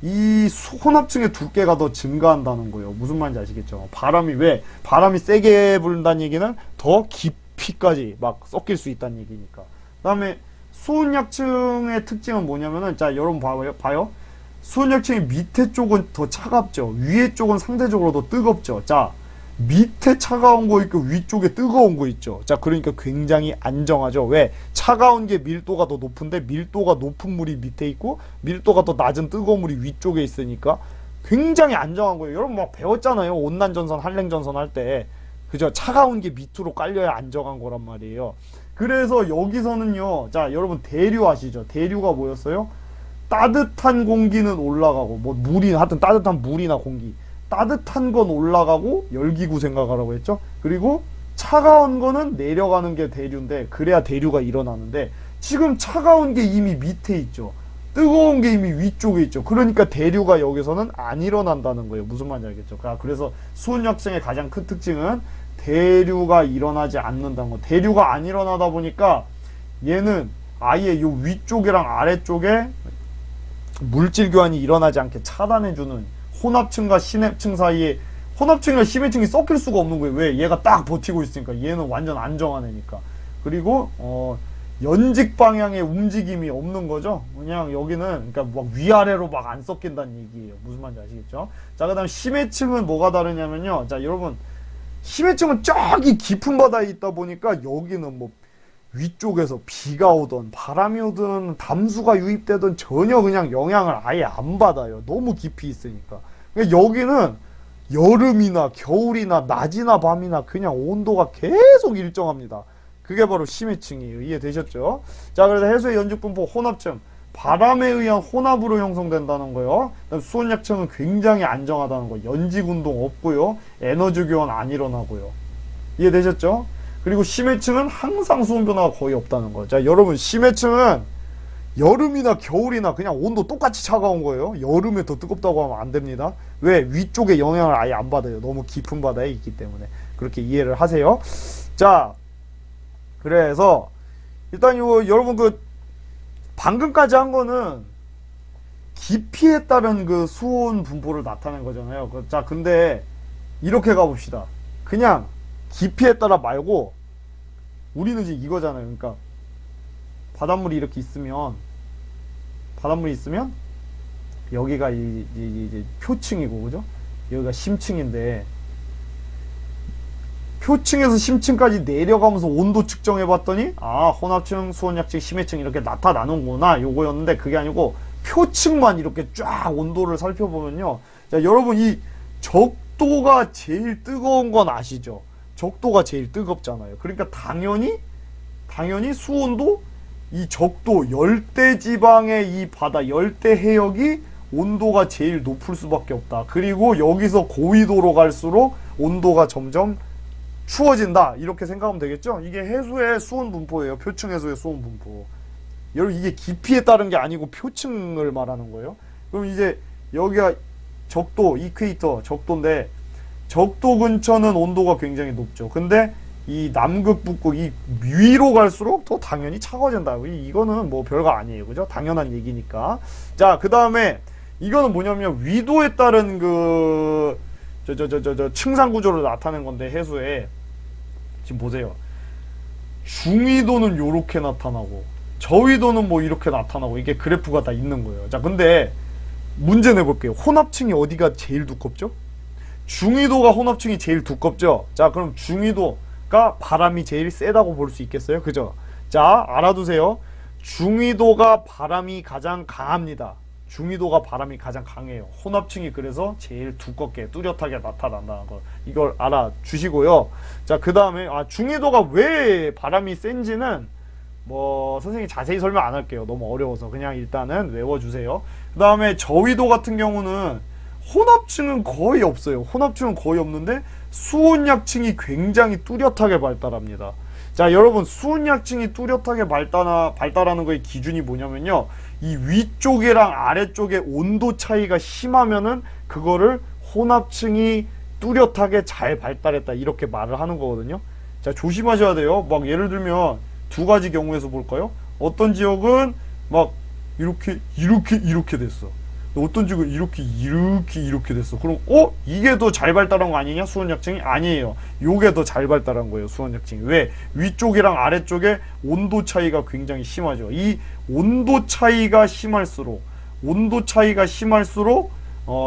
A: 이 혼합층의 두께가 더 증가한다는 거예요. 무슨 말인지 아시겠죠? 바람이 세게 불다는 얘기는 더 깊이까지 막 섞일 수 있다는 얘기니까. 그 다음에 수온약층의 특징은 뭐냐면은, 자, 여러분 봐요. 수온약층의 밑에 쪽은 더 차갑죠. 위에 쪽은 상대적으로 더 뜨겁죠. 자, 밑에 차가운 거 있고 위쪽에 뜨거운 거 있죠. 자, 그러니까 굉장히 안정하죠. 왜? 차가운 게 밀도가 더 높은데 밀도가 높은 물이 밑에 있고 밀도가 더 낮은 뜨거운 물이 위쪽에 있으니까 굉장히 안정한 거예요. 여러분 막 배웠잖아요. 온난전선, 한랭전선 할 때. 그죠? 차가운 게 밑으로 깔려야 안정한 거란 말이에요. 그래서 여기서는요, 자, 여러분 대류 아시죠? 대류가 뭐였어요? 따뜻한 공기는 올라가고, 뭐 물이, 하여튼 따뜻한 물이나 공기, 따뜻한 건 올라가고 열기구 생각하라고 했죠. 그리고 차가운 거는 내려가는 게 대류인데, 그래야 대류가 일어나는데, 지금 차가운 게 이미 밑에 있죠. 뜨거운 게 이미 위쪽에 있죠. 그러니까 대류가 여기서는 안 일어난다는 거예요. 무슨 말인지 알겠죠? 그래서 수온약층의 가장 큰 특징은 대류가 일어나지 않는다는 거. 대류가 안 일어나다 보니까 얘는 아예 요 위쪽이랑 아래쪽에 물질 교환이 일어나지 않게 차단해주는, 혼합층과 심해층 사이에, 혼합층이랑 심해층이 섞일 수가 없는 거예요. 왜? 얘가 딱 버티고 있으니까. 얘는 완전 안정한 애니까. 그리고 연직 방향의 움직임이 없는 거죠. 그냥 여기는 그러니까 막 위아래로 막 안 섞인다는 얘기예요. 무슨 말인지 아시겠죠? 자, 그다음 심해층은 뭐가 다르냐면요. 자, 여러분, 심해층은 저기 깊은 바다에 있다 보니까 여기는 뭐 위쪽에서 비가 오든 바람이 오든 담수가 유입되든 전혀 그냥 영향을 아예 안 받아요. 너무 깊이 있으니까. 그러니까 여기는 여름이나 겨울이나 낮이나 밤이나 그냥 온도가 계속 일정합니다. 그게 바로 심해층이에요. 이해되셨죠? 자, 그래서 해수의 연직분포 혼합층, 바람에 의한 혼합으로 형성된다는 거요. 수온약층은 굉장히 안정하다는 거. 연직운동 없고요. 에너지 교환 안 일어나고요. 이해되셨죠? 그리고 심해층은 항상 수온 변화가 거의 없다는 거. 자, 여러분, 심해층은 여름이나 겨울이나 그냥 온도 똑같이 차가운 거예요. 여름에 더 뜨겁다고 하면 안 됩니다. 왜? 위쪽에 영향을 아예 안 받아요. 너무 깊은 바다에 있기 때문에. 그렇게 이해를 하세요. 자, 그래서 일단 여러분 방금까지 한 거는 깊이에 따른 그 수온 분포를 나타낸 거잖아요. 자, 근데 이렇게 가봅시다. 그냥 깊이에 따라 말고 우리는 이제 이거잖아요. 그러니까 바닷물이 이렇게 있으면, 여기가 이제 표층이고, 그죠? 여기가 심층인데, 표층에서 심층까지 내려가면서 온도 측정해 봤더니 혼합층, 수온약층, 심해층 이렇게 나타나는구나 요거였는데, 그게 아니고 표층만 이렇게 쫙 온도를 살펴보면요, 자 여러분, 이 적도가 제일 뜨거운 건 아시죠? 적도가 제일 뜨겁잖아요. 그러니까 당연히 수온도, 이 적도, 열대지방의 이 바다, 열대 해역이 온도가 제일 높을 수밖에 없다. 그리고 여기서 고위도로 갈수록 온도가 점점 추워진다, 이렇게 생각하면 되겠죠? 이게 해수의 수온 분포예요. 표층 해수의 수온 분포. 여러분, 이게 깊이에 따른 게 아니고 표층을 말하는 거예요. 그럼 이제 여기가 적도, 이퀘이터 적도인데, 적도 근처는 온도가 굉장히 높죠. 근데 이 남극, 북극, 이 위로 갈수록 더 당연히 차가워진다. 이거는 뭐 별거 아니에요. 그죠? 당연한 얘기니까. 자, 그 다음에 이거는 뭐냐면 위도에 따른 층상 구조를 나타낸 건데, 해수에 지금 보세요. 중위도는 요렇게 나타나고 저위도는 뭐 이렇게 나타나고, 이게 그래프가 다 있는 거예요. 자, 근데 문제 내볼게요. 혼합층이 어디가 제일 두껍죠? 중위도가 혼합층이 제일 두껍죠? 자, 그럼 중위도가 바람이 제일 세다고 볼 수 있겠어요? 그죠? 자, 알아두세요. 중위도가 바람이 가장 강합니다. 중위도가 바람이 가장 강해요. 혼합층이 그래서 제일 두껍게 뚜렷하게 나타난다는 거, 이걸 알아주시고요. 자, 그 다음에 중위도가 왜 바람이 센지는 뭐 선생님이 자세히 설명 안 할게요. 너무 어려워서 그냥 일단은 외워주세요. 그 다음에 저위도 같은 경우는 혼합층은 거의 없어요. 혼합층은 거의 없는데 수온약층이 굉장히 뚜렷하게 발달합니다. 자, 여러분, 수온약층이 뚜렷하게 발달하는 거의 기준이 뭐냐면요, 이 위쪽이랑 아래쪽의 온도 차이가 심하면은 그거를 혼합층이 뚜렷하게 잘 발달했다, 이렇게 말을 하는 거거든요. 자, 조심하셔야 돼요. 막 예를 들면 두 가지 경우에서 볼까요? 어떤 지역은 막 이렇게 됐어. 어떤 지역은 이렇게 됐어. 그럼 이게 더 잘 발달한 거 아니냐? 수온약층이? 아니에요. 요게 더 잘 발달한 거예요, 수온약층이. 왜? 위쪽이랑 아래쪽에 온도 차이가 굉장히 심하죠. 이 온도 차이가 심할수록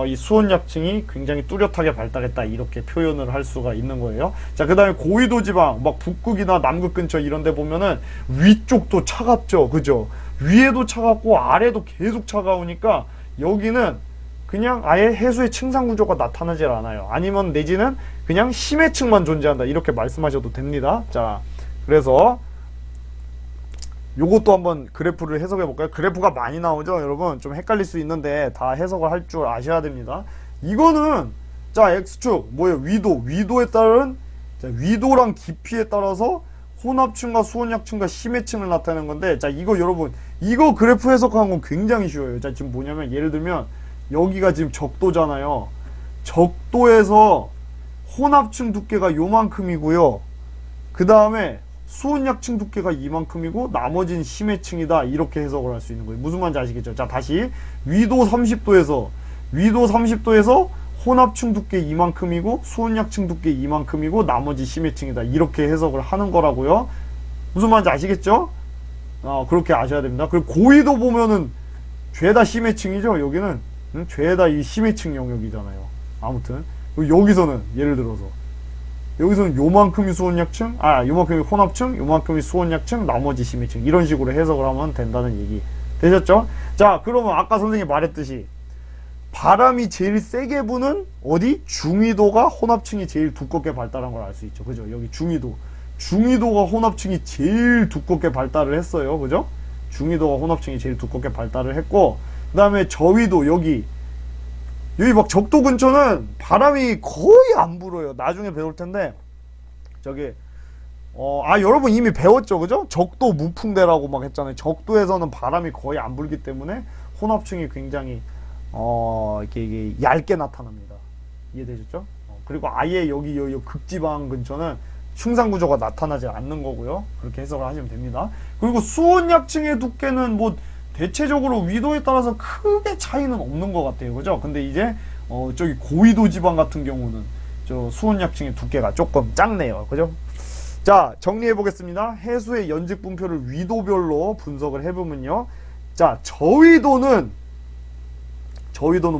A: 이 수온약층이 굉장히 뚜렷하게 발달했다, 이렇게 표현을 할 수가 있는 거예요. 자, 그 다음에 고위도 지방, 막 북극이나 남극 근처 이런 데 보면은 위쪽도 차갑죠. 그죠? 위에도 차갑고 아래도 계속 차가우니까 여기는 그냥 아예 해수의 층상 구조가 나타나질 않아요. 아니면 내지는 그냥 심해층만 존재한다, 이렇게 말씀하셔도 됩니다. 자, 그래서 요것도 한번 그래프를 해석해 볼까요? 그래프가 많이 나오죠, 여러분. 좀 헷갈릴 수 있는데 다 해석을 할 줄 아셔야 됩니다. 이거는 자, X축 뭐예요? 위도에 따른, 자, 위도랑 깊이에 따라서 혼합층과 수온약층과 심해층을 나타내는 건데, 자, 이거 여러분, 이거 그래프 해석하는 건 굉장히 쉬워요. 자, 지금 뭐냐면 예를 들면 여기가 지금 적도잖아요. 적도에서 혼합층 두께가 요만큼이고요. 그 다음에 수온약층 두께가 이만큼이고 나머지는 심해층이다, 이렇게 해석을 할 수 있는 거예요. 무슨 말인지 아시겠죠? 자, 다시 위도 30도에서 혼합층 두께 이만큼이고 수온약층 두께 이만큼이고 나머지 심해층이다, 이렇게 해석을 하는 거라고요. 무슨 말인지 아시겠죠? 그렇게 아셔야 됩니다. 그리고 고위도 보면은 죄다 심해층이죠. 여기는 죄다 이 심해층 영역이잖아요. 아무튼 여기서는 예를 들어서 여기서는 요만큼이 수온약층, 요만큼이 혼합층, 요만큼이 수온약층, 나머지 심해층, 이런 식으로 해석을 하면 된다는 얘기 되셨죠? 자, 그러면 아까 선생님이 말했듯이 바람이 제일 세게 부는 어디? 중위도가 혼합층이 제일 두껍게 발달한 걸 알 수 있죠. 그죠? 여기 중위도가 혼합층이 제일 두껍게 발달을 했어요. 그죠? 중위도가 혼합층이 제일 두껍게 발달을 했고, 그 다음에 저위도, 여기 막 적도 근처는 바람이 거의 안 불어요. 나중에 배울 텐데, 여러분 이미 배웠죠, 그죠? 적도 무풍대라고 막 했잖아요. 적도에서는 바람이 거의 안 불기 때문에 혼합층이 굉장히 이게 얇게 나타납니다. 이해되셨죠? 그리고 아예 여기 극지방 근처는 층상 구조가 나타나지 않는 거고요. 그렇게 해석을 하시면 됩니다. 그리고 수온약층의 두께는 뭐 대체적으로 위도에 따라서 크게 차이는 없는 것 같아요. 그죠? 근데 이제 저기 고위도 지방 같은 경우는 저 수온약층의 두께가 조금 작네요. 그죠? 자, 정리해 보겠습니다. 해수의 연직 분표를 위도별로 분석을 해보면요. 자, 저위도는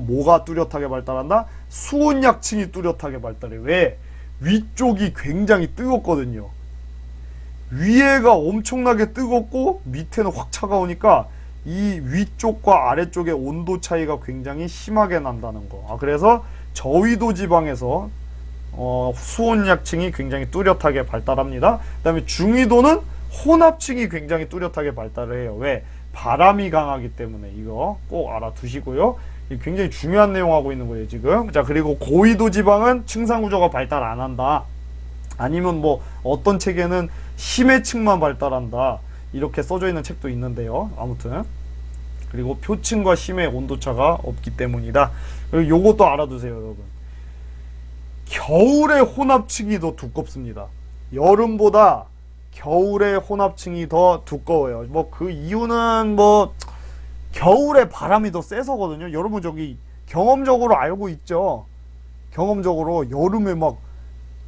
A: 뭐가 뚜렷하게 발달한다? 수온약층이 뚜렷하게 발달해. 왜? 위쪽이 굉장히 뜨겁거든요. 위에가 엄청나게 뜨겁고 밑에는 확 차가우니까 이 위쪽과 아래쪽의 온도 차이가 굉장히 심하게 난다는 거. 그래서 저위도 지방에서 수온약층이 굉장히 뚜렷하게 발달합니다. 그 다음에 중위도는 혼합층이 굉장히 뚜렷하게 발달을 해요. 왜? 바람이 강하기 때문에. 이거 꼭 알아두시고요. 굉장히 중요한 내용하고 있는 거예요 지금. 자, 그리고 고위도 지방은 층상구조가 발달 안 한다, 아니면 뭐 어떤 책에는 심해층만 발달한다, 이렇게 써져 있는 책도 있는데요. 아무튼 그리고 표층과 심해 온도차가 없기 때문이다. 그리고 요것도 알아두세요 여러분. 겨울의 혼합층이 더 두껍습니다. 여름보다 겨울의 혼합층이 더 두꺼워요. 뭐 그 이유는 뭐 겨울에 바람이 더 세서거든요. 여러분 저기 경험적으로 알고 있죠. 경험적으로 여름에 막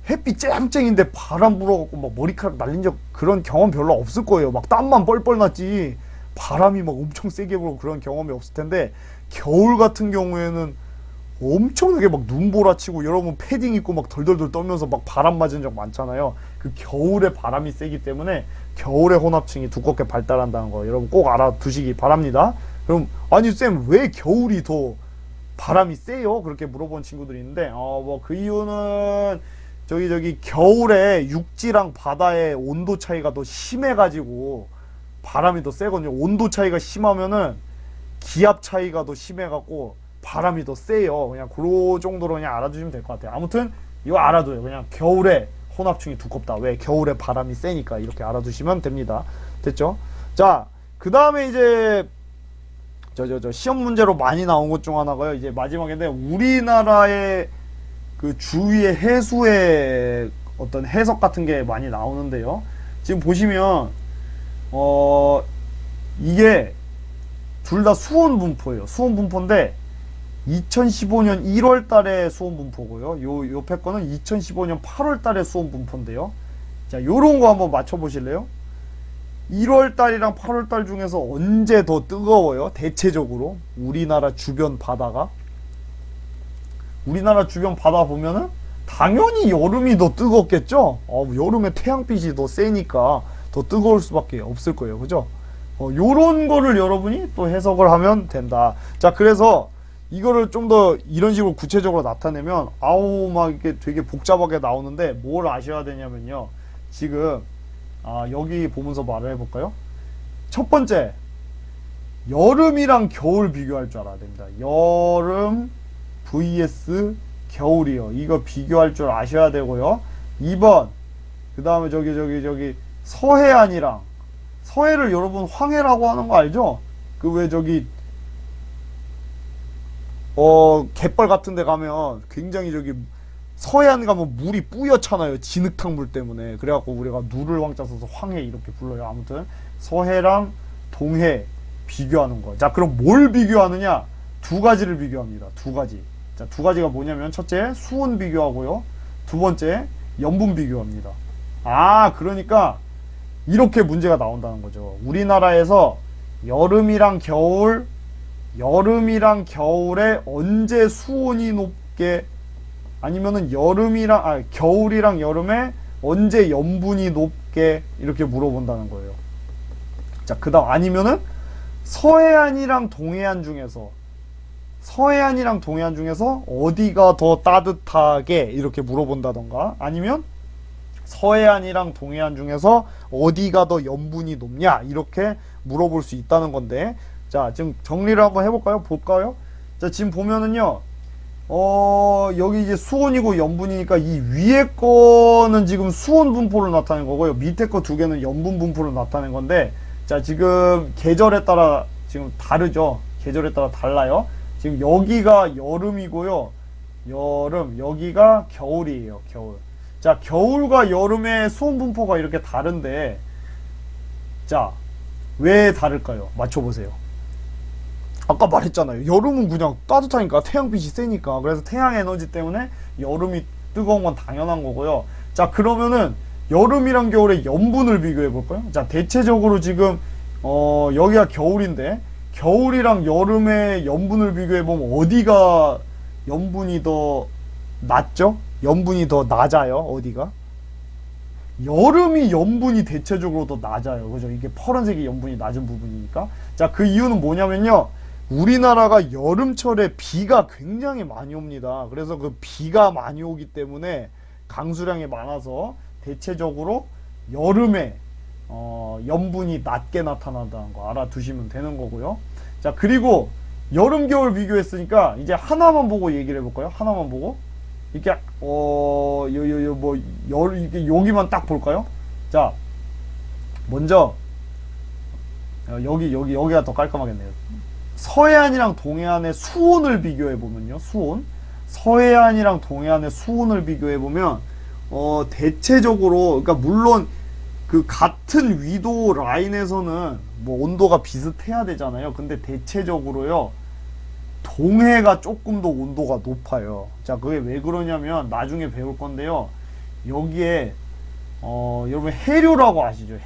A: 햇빛 쨍쨍인데 바람 불어갖고 막 머리카락 날린 적 그런 경험 별로 없을 거예요. 막 땀만 뻘뻘 났지 바람이 막 엄청 세게 불고 그런 경험이 없을 텐데, 겨울 같은 경우에는 엄청나게 막 눈보라치고 여러분 패딩 입고 막 덜덜덜 떨면서 막 바람 맞은 적 많잖아요. 그 겨울에 바람이 세기 때문에 겨울의 혼합층이 두껍게 발달한다는 거 여러분 꼭 알아두시기 바랍니다. 그럼 아니 쌤 왜 겨울이 더 바람이 세요? 그렇게 물어본 친구들이 있는데 뭐 그 이유는 저기 겨울에 육지랑 바다의 온도 차이가 더 심해가지고 바람이 더 세거든요. 온도 차이가 심하면은 기압 차이가 더 심해갖고 바람이 더 세요. 그냥 그 정도로 그냥 알아두시면 될 것 같아요. 아무튼 이거 알아둬요. 그냥 겨울에 혼합층이 두껍다. 왜? 겨울에 바람이 세니까. 이렇게 알아두시면 됩니다. 됐죠? 자, 그 다음에 이제 저 시험 문제로 많이 나온 것 중 하나가요. 이제 마지막인데 우리나라의 그 주위의 해수의 어떤 해석 같은 게 많이 나오는데요. 지금 보시면 이게 둘 다 수온 분포예요. 수온 분포인데 2015년 1월 달에 수온 분포고요. 요 옆에 거는 2015년 8월 달에 수온 분포인데요. 자, 요런 거 한번 맞춰 보실래요? 1월 달이랑 8월 달 중에서 언제 더 뜨거워요? 대체적으로 우리나라 주변 바다가. 우리나라 주변 바다 보면은 당연히 여름이 더 뜨겁겠죠? 여름에 태양빛이 더 세니까 더 뜨거울 수밖에 없을 거예요. 그죠? 요런 거를 여러분이 또 해석을 하면 된다. 자, 그래서 이거를 좀 더 이런 식으로 구체적으로 나타내면 막 이렇게 되게 복잡하게 나오는데 뭘 아셔야 되냐면요. 지금 여기 보면서 말을 해볼까요? 첫 번째, 여름이랑 겨울 비교할 줄 알아야 됩니다. 여름 vs 겨울이요. 이거 비교할 줄 아셔야 되고요. 2번, 그 다음에 저기 서해안이랑, 서해를 여러분 황해라고 하는 거 알죠? 그 왜 저기 갯벌 같은 데 가면 굉장히 저기 서해안 가면 물이 뿌옇잖아요. 진흙탕 물 때문에. 그래갖고 우리가 누를 왕자 써서 황해 이렇게 불러요. 아무튼 서해랑 동해 비교하는 거. 자, 그럼 뭘 비교하느냐? 두 가지를 비교합니다. 두 가지. 자, 두 가지가 뭐냐면 첫째 수온 비교하고요. 두 번째 염분 비교합니다. 그러니까 이렇게 문제가 나온다는 거죠. 우리나라에서 여름이랑 겨울에 언제 수온이 높게, 아니면은 겨울이랑 여름에 언제 염분이 높게, 이렇게 물어본다는 거예요. 자, 그 다음 아니면은 서해안이랑 동해안 중에서 어디가 더 따뜻하게, 이렇게 물어본다던가, 아니면 서해안이랑 동해안 중에서 어디가 더 염분이 높냐, 이렇게 물어볼 수 있다는 건데, 자, 지금 정리를 한번 해볼까요? 볼까요? 자, 지금 보면은요, 여기 이제 수온이고 염분이니까 이 위에 거는 지금 수온 분포를 나타낸 거고요. 밑에 거 두 개는 염분 분포를 나타낸 건데, 자, 지금 계절에 따라 지금 다르죠? 계절에 따라 달라요. 지금 여기가 여름이고요. 여기가 겨울이에요. 겨울. 자, 겨울과 여름의 수온 분포가 이렇게 다른데, 자, 왜 다를까요? 맞춰보세요. 아까 말했잖아요. 여름은 그냥 따뜻하니까, 태양빛이 세니까. 그래서 태양 에너지 때문에 여름이 뜨거운 건 당연한 거고요. 자, 그러면은 여름이랑 겨울의 염분을 비교해 볼까요? 자, 대체적으로 지금 여기가 겨울인데, 겨울이랑 여름의 염분을 비교해 보면 어디가 염분이 더 낮죠? 염분이 더 낮아요. 어디가? 여름이 염분이 대체적으로 더 낮아요. 그죠? 이게 파란색이 염분이 낮은 부분이니까. 자, 그 이유는 뭐냐면요. 우리나라가 여름철에 비가 굉장히 많이 옵니다. 그래서 그 비가 많이 오기 때문에 강수량이 많아서 대체적으로 여름에 염분이 낮게 나타난다는 거 알아두시면 되는 거고요. 자, 그리고 여름, 겨울 비교했으니까 이제 하나만 보고 얘기를 해볼까요? 하나만 보고. 이렇게 이게 여기만 딱 볼까요? 자, 먼저 여기가 더 깔끔하겠네요. 서해안이랑 동해안의 수온을 비교해 보면요. 수온. 서해안이랑 동해안의 수온을 비교해 보면 대체적으로, 그러니까 물론 그 같은 위도 라인에서는 뭐 온도가 비슷해야 되잖아요. 근데 대체적으로요, 동해가 조금 더 온도가 높아요. 자, 그게 왜 그러냐면 나중에 배울 건데요. 여기에 여러분 해류라고 아시죠?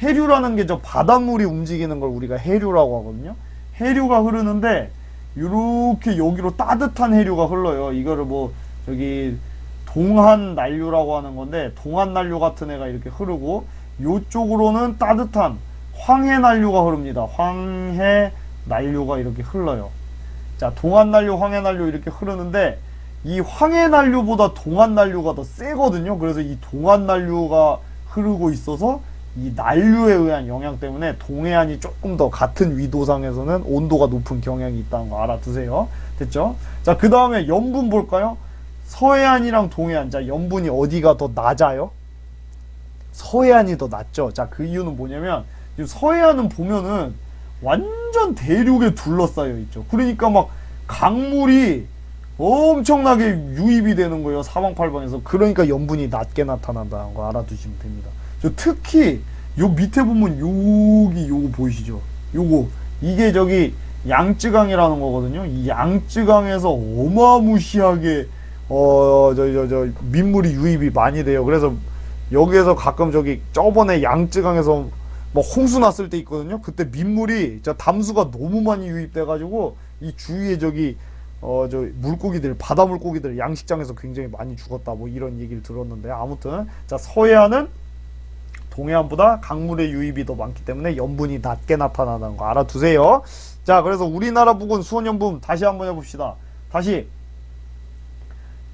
A: 해류라는 게 저 바닷물이 움직이는 걸 우리가 해류라고 하거든요. 해류가 흐르는데 이렇게 여기로 따뜻한 해류가 흘러요. 이거를 뭐 저기 동한 난류라고 하는 건데, 동한 난류 같은 애가 이렇게 흐르고, 요쪽으로는 따뜻한 황해 난류가 흐릅니다. 황해 난류가 이렇게 흘러요. 자, 동한 난류, 황해 난류 이렇게 흐르는데, 이 황해 난류보다 동한 난류가 더 세거든요. 그래서 이 동한 난류가 흐르고 있어서 이 난류에 의한 영향 때문에 동해안이 조금 더 같은 위도상에서는 온도가 높은 경향이 있다는 거 알아두세요. 됐죠? 자, 그 다음에 염분 볼까요? 서해안이랑 동해안. 자, 염분이 어디가 더 낮아요? 서해안이 더 낮죠. 자, 그 이유는 뭐냐면 지금 서해안은 보면은 완전 대륙에 둘러싸여 있죠. 그러니까 막 강물이 엄청나게 유입이 되는 거예요. 사방팔방에서. 그러니까 염분이 낮게 나타난다는 거 알아두시면 됩니다. 저 특히 요 밑에 보면 여기 요거 보이시죠? 요거 이게 저기 양쯔강이라는 거거든요. 이 양쯔강에서 어마무시하게 민물이 유입이 많이 돼요. 그래서 여기에서 가끔 저기 저번에 양쯔강에서 뭐 홍수 났을 때 있거든요. 그때 민물이 저 담수가 너무 많이 유입돼 가지고 이 주위에 저기 저 물고기들, 바다 물고기들 양식장에서 굉장히 많이 죽었다, 뭐 이런 얘기를 들었는데, 아무튼 자, 서해안은 동해안보다 강물의 유입이 더 많기 때문에 염분이 낮게 나타나는 거 알아두세요. 자, 그래서 우리나라 부근 수온염분 다시 한번 해봅시다. 다시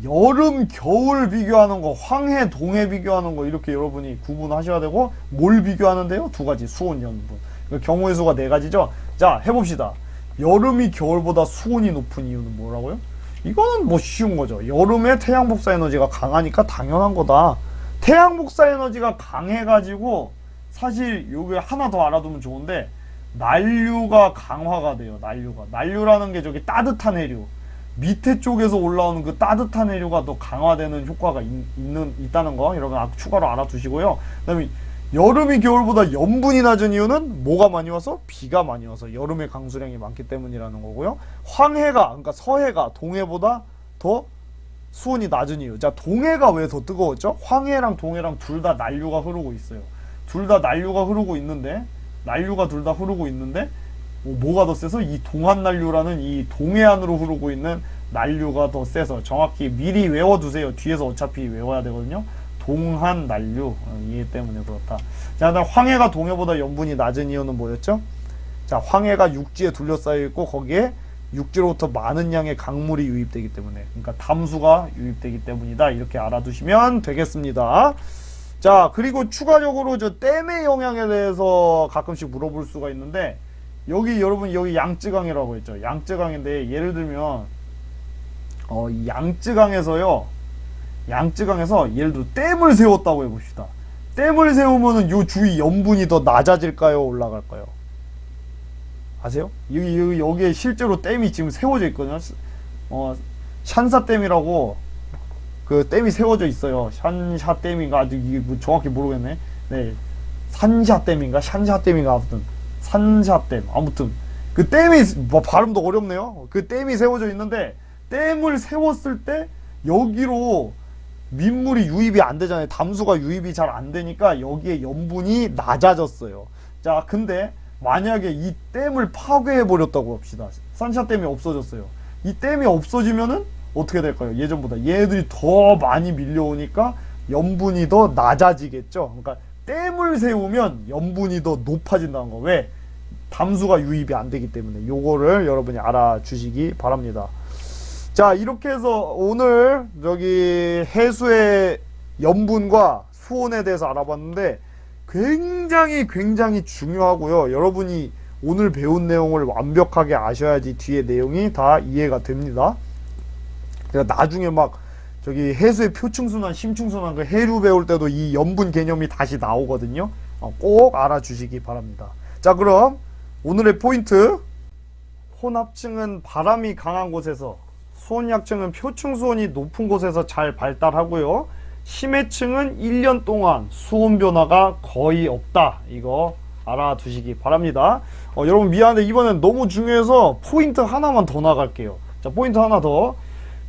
A: 여름, 겨울 비교하는 거, 황해, 동해 비교하는 거, 이렇게 여러분이 구분하셔야 되고, 뭘 비교하는데요? 두 가지, 수온염분. 경우의 수가 네 가지죠. 자, 해봅시다. 여름이 겨울보다 수온이 높은 이유는 뭐라고요? 이거는 뭐 쉬운 거죠. 여름에 태양 복사 에너지가 강하니까 당연한 거다. 태양 복사 에너지가 강해가지고 사실 요게 하나 더 알아두면 좋은데, 난류가 강화가 돼요. 난류라는 게 저기 따뜻한 해류, 밑에 쪽에서 올라오는 그 따뜻한 해류가 더 강화되는 효과가 있다는 거 여러분 추가로 알아두시고요. 그 다음에 여름이 겨울보다 염분이 낮은 이유는 뭐가 많이 와서? 비가 많이 와서 여름에 강수량이 많기 때문이라는 거고요. 황해가, 그러니까 서해가 동해보다 더 수온이 낮은 이유. 자, 동해가 왜 더 뜨거웠죠? 황해랑 동해랑 둘 다 난류가 흐르고 있어요. 둘 다 난류가 흐르고 있는데, 뭐가 더 세서? 이 동한 난류라는 이 동해안으로 흐르고 있는 난류가 더 세서, 정확히 미리 외워두세요. 뒤에서 어차피 외워야 되거든요. 동한 난류, 이 때문에 그렇다. 자, 그다음 황해가 동해보다 염분이 낮은 이유는 뭐였죠? 자, 황해가 육지에 둘러싸여 있고 거기에 육지로부터 많은 양의 강물이 유입되기 때문에, 그러니까 담수가 유입되기 때문이다. 이렇게 알아두시면 되겠습니다. 자, 그리고 추가적으로 저 댐의 영향에 대해서 가끔씩 물어볼 수가 있는데, 여기 여러분 여기 양쯔강이라고 했죠. 양쯔강인데 예를 들면 이 양쯔강에서 예를 들어 댐을 세웠다고 해봅시다. 댐을 세우면은 요 주위 염분이 더 낮아질까요? 올라갈까요? 아세요? 여기에 실제로 댐이 지금 세워져 있거든요. 샨사댐이라고 그 댐이 세워져 있어요. 샨샤댐인가 아직 이게 뭐 정확히 모르겠네. 네, 산샤댐인가 샨샤댐인가 아무튼 산샤댐, 아무튼 그 댐이 뭐 발음도 어렵네요. 그 댐이 세워져 있는데 댐을 세웠을 때 여기로 민물이 유입이 안 되잖아요. 담수가 유입이 잘 안 되니까 여기에 염분이 낮아졌어요. 자, 근데 만약에 이 댐을 파괴해 버렸다고 합시다. 산샤댐이 없어졌어요. 이 댐이 없어지면은 어떻게 될까요? 예전보다 얘들이 더 많이 밀려오니까 염분이 더 낮아지겠죠. 그러니까 댐을 세우면 염분이 더 높아진다는 거. 왜? 담수가 유입이 안 되기 때문에. 요거를 여러분이 알아주시기 바랍니다. 자, 이렇게 해서 오늘 저기 해수의 염분과 수온에 대해서 알아봤는데 굉장히 중요하고요. 여러분이 오늘 배운 내용을 완벽하게 아셔야지 뒤에 내용이 다 이해가 됩니다. 제가 나중에 막 저기 해수의 표층순환, 심층순환 그 해류 배울 때도 이 염분 개념이 다시 나오거든요. 꼭 알아주시기 바랍니다. 자, 그럼 오늘의 포인트. 혼합층은 바람이 강한 곳에서, 수온약층은 표층수온이 높은 곳에서 잘 발달하고요. 심해층은 1년 동안 수온 변화가 거의 없다. 이거 알아두시기 바랍니다. 여러분 미안한데 이번엔 너무 중요해서 포인트 하나만 더 나갈게요. 자, 포인트 하나 더.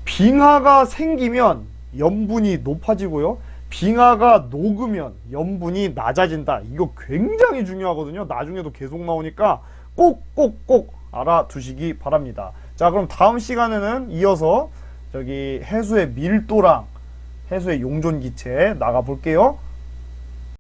A: 빙하가 생기면 염분이 높아지고요. 빙하가 녹으면 염분이 낮아진다. 이거 굉장히 중요하거든요. 나중에도 계속 나오니까 꼭 알아두시기 바랍니다. 자, 그럼 다음 시간에는 이어서 저기 해수의 밀도랑 해수의 용존 기체 나가 볼게요.